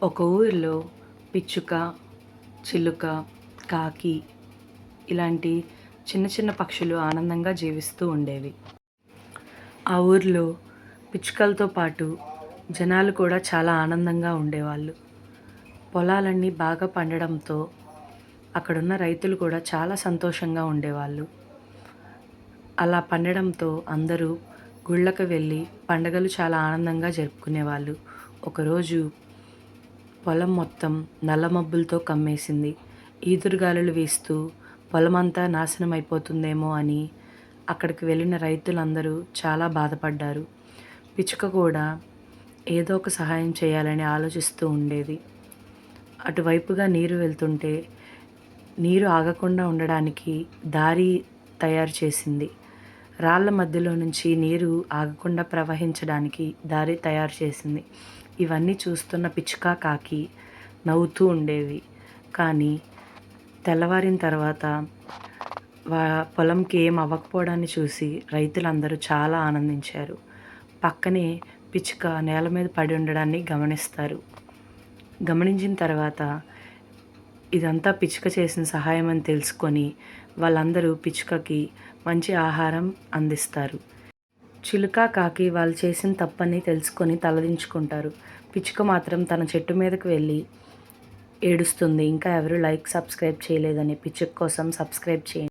ఒక ఊరిలో పిచ్చుక, చిలుక, కాకి ఇలాంటి చిన్న చిన్న పక్షులు ఆనందంగా జీవిస్తూ ఉండేవి. ఆ ఊరిలో పిచ్చుకలతో పాటు జనాలు కూడా చాలా ఆనందంగా ఉండేవాళ్ళు. పొలాలన్నీ బాగా పండడంతో అక్కడున్న రైతులు కూడా చాలా సంతోషంగా ఉండేవాళ్ళు. అలా పండడంతో అందరూ గుళ్ళకు వెళ్ళి పండగలు చాలా ఆనందంగా జరుపుకునేవాళ్ళు. ఒకరోజు పొలం మొత్తం నల్ల మబ్బులతో కమ్మేసింది. ఈదురుగాలులు వీస్తూ పొలమంతా నాశనం అయిపోతుందేమో అని అక్కడికి వెళ్ళిన రైతులందరూ చాలా బాధపడ్డారు. పిచ్చుక కూడా ఏదో ఒక సహాయం చేయాలని ఆలోచిస్తూ ఉండేది. అటువైపుగా నీరు వెళ్తుంటే నీరు ఆగకుండా ఉండడానికి దారి తయారు చేసింది. రాళ్ళ మధ్యలో నుంచి నీరు ఆగకుండా ప్రవహించడానికి దారి తయారు చేసింది. ఇవన్నీ చూస్తున్న పిచ్చుక, కాకి నవ్వుతూ ఉండేవి. కానీ తెల్లవారిన తర్వాత పొలంకి ఏం అవ్వకపోవడాన్ని చూసి రైతులందరూ చాలా ఆనందించారు. పక్కనే పిచ్చుక నేల మీద పడి ఉండడాన్ని గమనిస్తారు. గమనించిన తర్వాత ఇదంతా పిచ్చుక చేసిన సహాయం అని తెలుసుకొని వాళ్ళందరూ పిచ్చుకకి మంచి ఆహారం అందిస్తారు. చిలుక, కాకి వాళ్ళు చేసిన తప్పని తెలుసుకొని తలదించుకుంటారు. పిచ్చుక మాత్రం తన చెట్టు మీదకి వెళ్ళి ఏడుస్తుంది. ఇంకా ఎవరు సబ్స్క్రైబ్ చేయలేదని. పిచ్చుక కోసం సబ్స్క్రైబ్ చేయండి.